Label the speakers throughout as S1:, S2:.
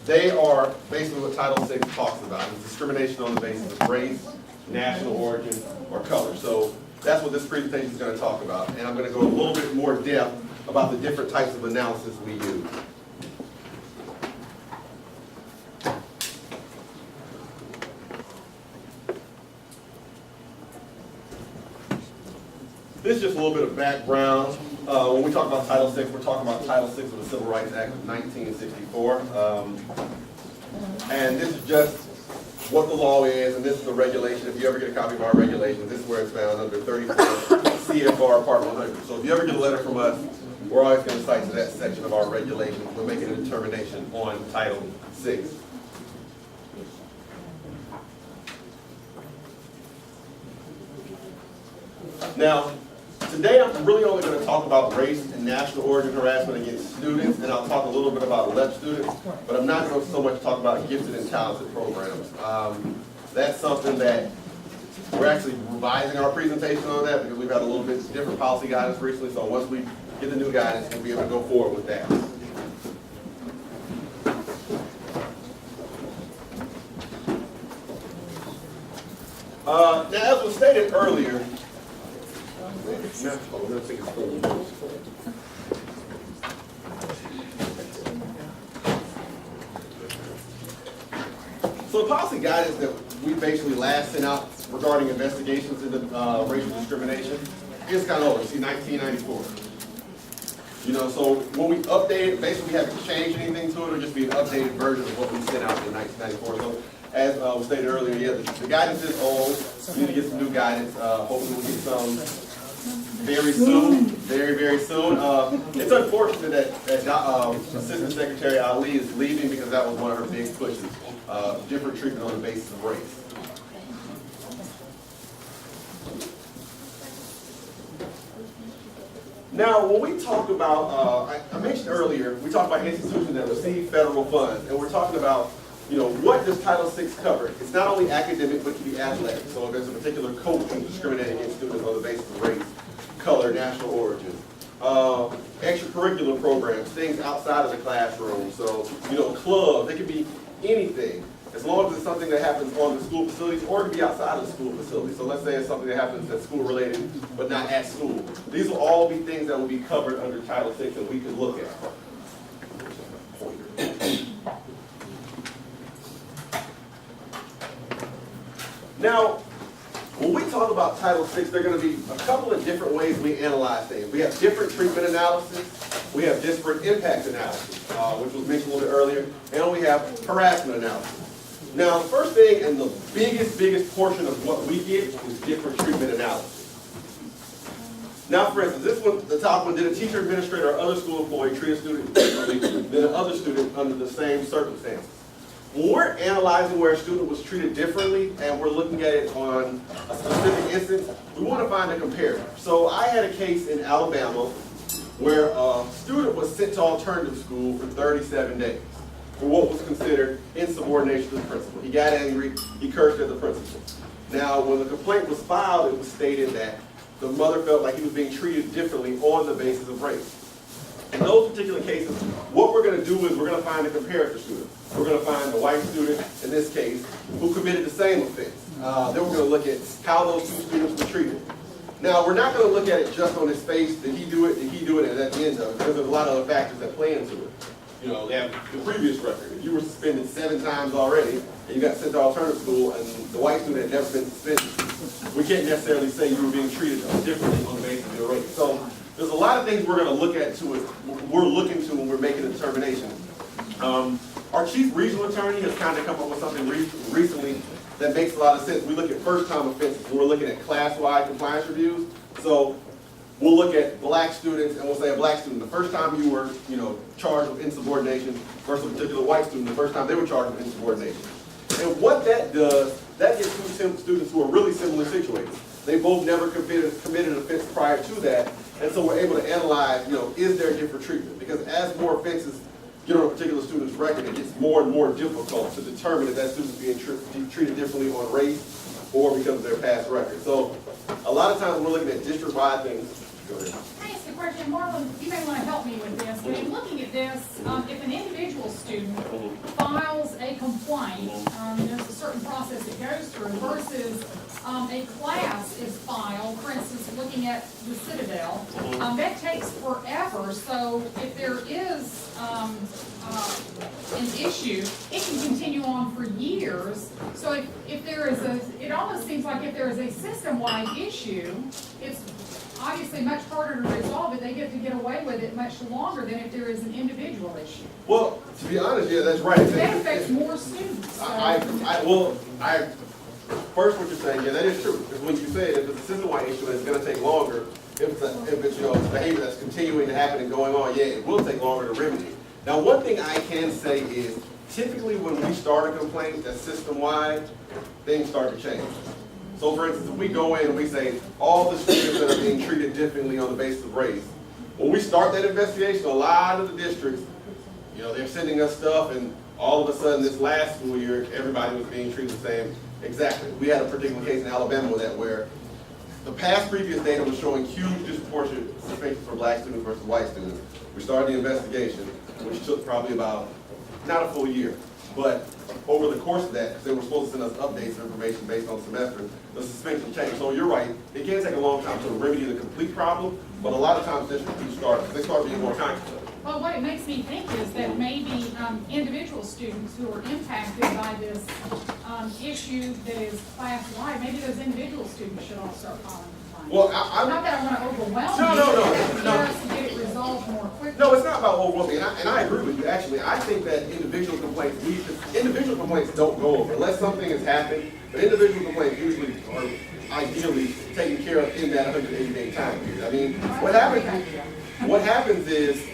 S1: they are basically what Title VI talks about. It's discrimination on the basis of race, national origin, or color. So that's what this presentation is going to talk about. And I'm going to go a little bit more depth about the different types of analysis we use. This is just a little bit of background. When we talk about Title VI, we're talking about Title VI of the Civil Rights Act of 1964. And this is just what the law is, and this is the regulation. If you ever get a copy of our regulations, this is where it's found under 34 CFR Part 100. So if you ever get a letter from us, we're always going to cite to that section of our regulations. We're making a determination on Title VI. Now, today I'm really only going to talk about race and national origin harassment against students, and I'll talk a little bit about Dept students, but I'm not going to so much talk about gifted and talented programs. That's something that we're actually revising our presentation on that because we've had a little bit different policy guidance recently, so once we get the new guidance, we'll be able to go forward with that. Now, as was stated earlier, so the policy guidance that we basically last sent out regarding investigations into racial discrimination is kind of old. See, 1994. You know, so when we updated, basically we haven't changed anything to it. It'll just be an updated version of what we sent out in 1994. So as was stated earlier, yeah, the guidance is old. We need to get some new guidance. Hopefully we'll get some very soon, very soon. It's unfortunate that Assistant Secretary Ali is leaving because that was one of her big pushes, different treatment on the basis of race. Now, when we talk about, I mentioned earlier, we talked about institutions that receive federal funds, and we're talking about, you know, what does Title VI cover? It's not only academic, but it can be athletic. So if there's a particular coach who's discriminating against students on the basis of race, color, national origin, extracurricular programs, things outside of the classroom. So, you know, clubs, it could be anything, as long as it's something that happens on the school facilities or it can be outside of the school facilities. So let's say it's something that happens that's school related, but not at school. These will all be things that will be covered under Title VI that we can look at. Now, when we talk about Title VI, there are going to be a couple of different ways we analyze things. We have different treatment analysis, we have disparate impact analysis, which was mentioned a little bit earlier, and we have harassment analysis. Now, the first thing and the biggest portion of what we get is different treatment analysis. Now, for instance, this one, the top one, did a teacher, administrator, or other school employee treat a student differently than another student under the same circumstances? When we're analyzing where a student was treated differently and we're looking at it on a specific instance, we want to find a comparator. So I had a case in Alabama where a student was sent to alternative school for 37 days for what was considered insubordination to the principal. He got angry, he cursed at the principal. Now, when the complaint was filed, it was stated that the mother felt like he was being treated differently on the basis of race. In those particular cases, what we're going to do is we're going to find a comparator student. We're going to find the white student, in this case, who committed the same offense. Then we're going to look at how those two students were treated. Now, we're not going to look at it just on his face. Did he do it? Did he do it? And at the end of it, because there's a lot of other factors that play into it. You know, they have the previous record. If you were suspended 7 times already, and you got sent to alternative school, and the white student had never been suspended, we can't necessarily say you were being treated differently on the basis of your race. So there's a lot of things we're going to look at we're looking to when we're making a determination. Our chief regional attorney has kind of come up with something recently that makes a lot of sense. We look at first-time offenses. We're looking at class-wide compliance reviews. So we'll look at black students, and we'll say a black student, the first time you were, you know, charged with insubordination versus a particular white student, the first time they were charged with insubordination. And what that does, that gets two students who are really similarly situated. They both never committed an offense prior to that, and so we're able to analyze, you know, is there different treatment? Because as more offenses get on a particular student's record, it gets more and more difficult to determine if that student's being treated differently on race or because of their past record. So a lot of times we're looking at district-wide things. Go ahead.
S2: Can I ask a question, Marlon, you may want to help me with this, but in looking at this, if an individual student files a complaint, there's a certain process it goes through versus a class is filed, for instance, looking at the Citadel, that takes forever, so if there is an issue, it can continue on for years. So if there is it almost seems like if there is a system-wide issue, it's obviously much harder to resolve it. They get to get away with it much longer than if there is an individual issue.
S1: Well, to be honest, yeah, that's right.
S2: That affects more students. So.
S1: First what you're saying, yeah, that is true. Because when you say it, if it's a system-wide issue, it's going to take longer. If it's behavior that's continuing to happen and going on, yeah, it will take longer to remedy. Now, one thing I can say is, typically when we start a complaint that's system-wide, things start to change. So for instance, if we go in and we say, all the students that are being treated differently on the basis of race, when we start that investigation, a lot of the districts, they're sending us stuff, and all of a sudden this last school year, everybody was being treated the same. Exactly. We had a particular case in Alabama with that where the previous data was showing huge disproportionate suspensions for black students versus white students. We started the investigation, which took probably about, not a full year, but over the course of that, because they were supposed to send us updates of information based on semester, the suspension changed. So you're right, it can take a long time to remedy the complete problem, but a lot of times districts start being more conscious of it.
S2: Well, what it makes me think is that maybe individual students who are impacted by this issue that is class-wide, maybe those individual students should all start filing complaints.
S1: Well,
S2: not that I want to overwhelm
S1: No.
S2: just to get it resolved more quickly.
S1: No, it's not about overwhelming, and I agree with you, actually. I think that individual complaints don't go over, unless something has happened, but individual complaints usually are ideally taken care of in that 180-day time period. I mean, what happens is,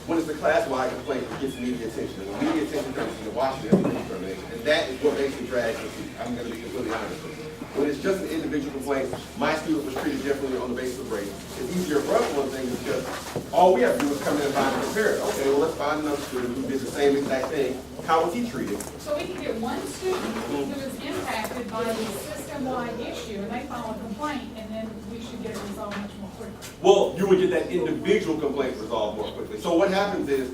S1: when it's a class-wide complaint, it gets media attention. And when media attention comes to the Washington determination, and that is what basically drags the suit. I'm going to be completely honest with you. When it's just an individual complaint, my student was treated differently on the basis of race. It's easier for us, one thing, because all we have to do is come in and find a comparator. Okay, well, let's find another student who did the same exact thing. How was he treated?
S2: So we can get one student who is impacted by the system-wide issue, and they file a complaint, and then we should get it resolved much more quickly.
S1: Well, you would get that individual complaint resolved more quickly. So what happens is,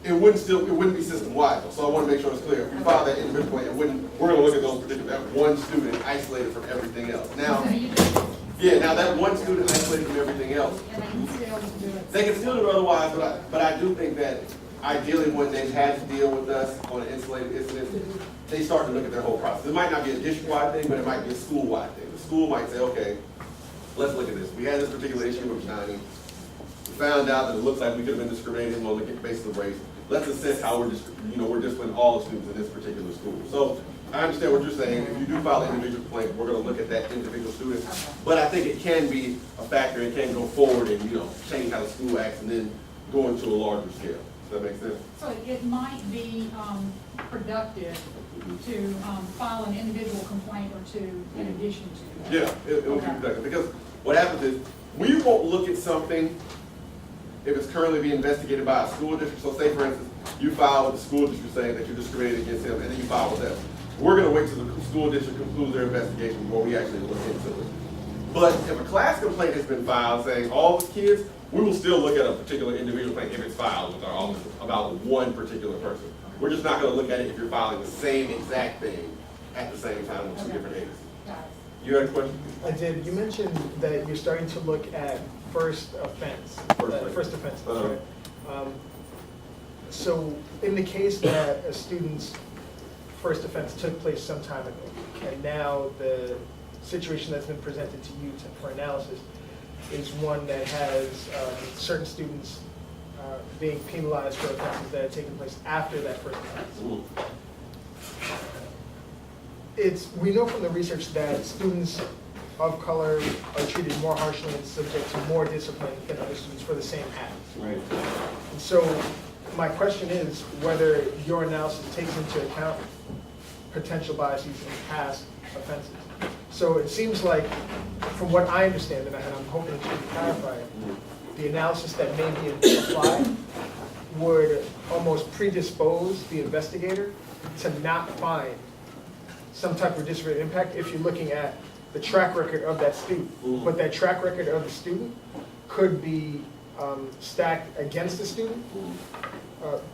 S1: it wouldn't be system-wide though. So I want to make sure it's clear. If we file that individual complaint, we're going to look at those particular, that one student isolated from everything else. Now, now that one student isolated from everything else, they can still do it otherwise, but I do think that ideally when they've had to deal with us on an insulated incident, they start to look at their whole process. It might not be a district-wide thing, but it might be a school-wide thing. The school might say, okay, let's look at this. We had this particular issue with Johnny. We found out that it looks like we could have been discriminating on the basis of race. Let's assess how we're disciplining all the students in this particular school. So I understand what you're saying. If you do file an individual complaint, we're going to look at that individual student. But I think it can be a factor. It can go forward and change how the school acts and then go into a larger scale. Does that make sense?
S2: So it might be productive to file an individual complaint or two in addition to.
S1: Yeah, it will be productive because what happens is we won't look at something if it's currently being investigated by a school district. So say, for instance, you file with the school district saying that you're discriminated against him, and then you file with them. We're going to wait till the school district concludes their investigation before we actually look into it. But if a class complaint has been filed saying all the kids, we will still look at a particular individual complaint if it's filed with our office about one particular person. We're just not going to look at it if you're filing the same exact thing at the same time with two different agencies. You had a question?
S3: I did. You mentioned that you're starting to look at first offense. First offense. Right? So in the case that a student's first offense took place some time ago, and now the situation that's been presented to you for analysis is one that has certain students being penalized for offenses that have taken place after that first offense. We know from the research that students of color are treated more harshly and subject to more discipline than other students for the same acts.
S1: Right.
S3: And so my question is whether your analysis takes into account potential biases in past offenses. So it seems like, from what I understand, and I'm hoping to clarify it, the analysis that may be applied would almost predispose the investigator to not find some type of disparate impact if you're looking at the track record of that student. But that track record of the student could be stacked against the student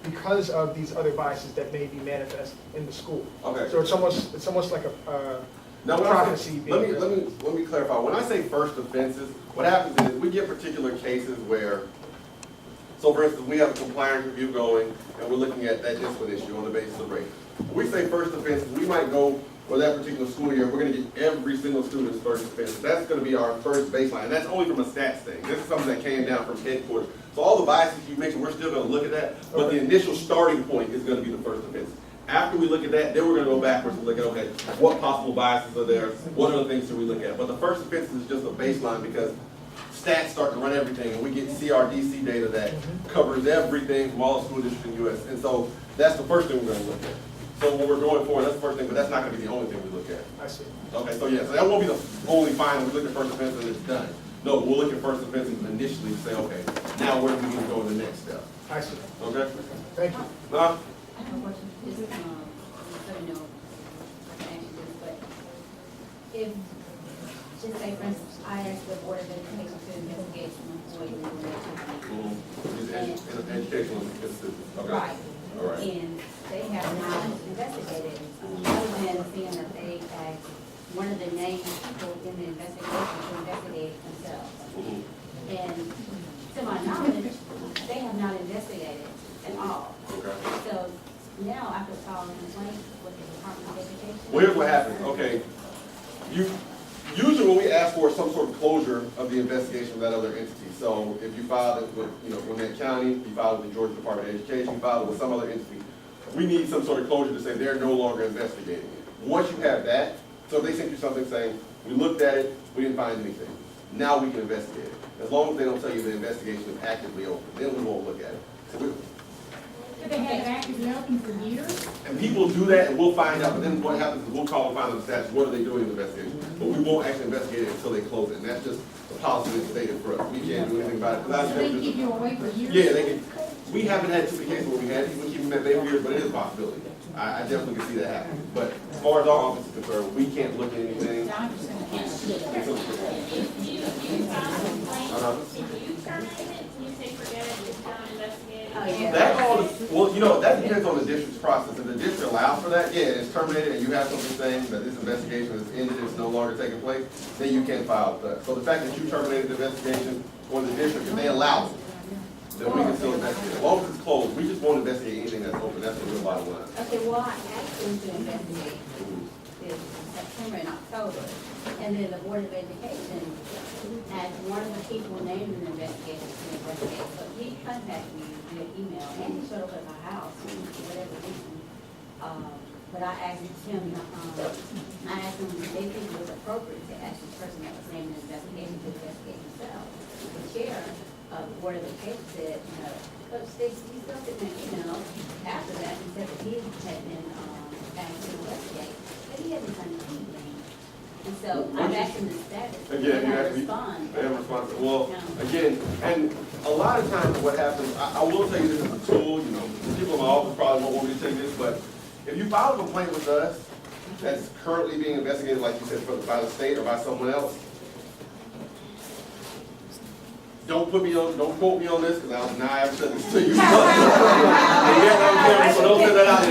S3: because of these other biases that may be manifest in the school.
S1: Okay.
S3: So it's almost like a
S1: Now, when I
S3: prophecy
S1: say,
S3: being.
S1: let me clarify. When I say first offenses, what happens is we get particular cases where, so for instance, we have a compliance review going, and we're looking at that discipline issue on the basis of race. When we say first offenses, we might go for that particular school year, we're gonna get every single student's first offense. That's gonna be our first baseline, and that's only from a stats thing. This is something that came down from headquarters. So all the biases you mentioned, we're still gonna look at that, but the initial starting point is gonna be the first offense. After we look at that, then we're gonna go backwards and look at, okay, what possible biases are there? What other things should we look at? But the first offense is just a baseline because stats start to run everything, and we get CRDC data that covers everything from all the school districts in the U.S. And so that's the first thing we're gonna look at. So when we're going forward, that's the first thing, but that's not gonna be the only thing we look at.
S3: I see.
S1: Okay, so yeah, so that won't be the only finding. We look at first offense and it's done. No, we'll look at first offenses initially to say, okay, now where do we need to go in the next step?
S3: I see.
S1: Okay?
S3: Thank you.
S1: Nah?
S4: I have a question. This is, so you know, I can answer this, but if, just say for instance, I asked the Board of Education to investigate some employees in the company.
S1: These educational institutions. Okay.
S4: Right.
S1: All right.
S4: And they have not investigated, other than seeing that they asked one of the named people in the investigation to investigate themselves. And to my knowledge, they have not investigated at all.
S1: Okay.
S4: So now I could file a complaint with the Department of Education.
S1: Well, here's what happens. Okay. Usually when we ask for some sort of closure of the investigation of that other entity, so if you filed it with, Gwinnett County, you filed it with the Georgia Department of Education, you filed it with some other entity, we need some sort of closure to say they're no longer investigating it. Once you have that, so if they sent you something saying, we looked at it, we didn't find anything, now we can investigate it. As long as they don't tell you the investigation is actively open, then we won't look at it. So
S2: Could they have it actively open for years?
S1: and people do that, and we'll find out, but then what happens is we'll call and find out the stats, what are they doing in the investigation? But we won't actually investigate it until they close it, and that's just the policy that's stated for us. We can't do anything about it. 'Cause I
S2: So they
S1: just-
S2: keep you away for years?
S1: Yeah, they can, we haven't had too many cases where we had, we keep them at bay for years, but it is a possibility. I definitely can see that happening. But as far as our office is concerned, we can't look at anything.
S2: Yeah, I understand.
S1: It's a-
S5: If you file a complaint,
S1: Uh-huh.
S5: if you terminate it, you say forget it, just don't investigate it.
S4: Oh, yeah.
S1: That all, well, that depends on the district's process. If the district allows for that, yeah, it's terminated, and you have something saying that this investigation is ended, it's no longer taking place, then you can file that. So the fact that you terminated the investigation or the district, if they allow it, then we can still investigate. As long as it's closed, we just won't investigate anything that's open. That's the real bottom line.
S4: Okay, well, I asked them to investigate this September and October, and then the Board of Education had one of the people named in the investigation to investigate. So he contacted me via email, and he showed up at my house, for whatever reason. But I asked him, I asked him if they think it was appropriate to ask the person that was named in the investigation to investigate himself. The chair of the Board of Education said, Coach Sticks, he still sent an email after that and said that he had been asked to investigate, but he hadn't done anything. And so I've asked him the status,
S1: Again,
S4: and
S1: you
S4: I
S1: have to be,
S4: respond.
S1: they have responsibility. Well,
S4: No.
S1: again, and a lot of times what happens, I will tell you this is a tool, people in my office probably won't want me to tell you this, but if you file a complaint with us that's currently being investigated, like you said, by the state or by someone else, don't quote me on this, because I've said this to you. And yet, I'm careful, so don't say that out.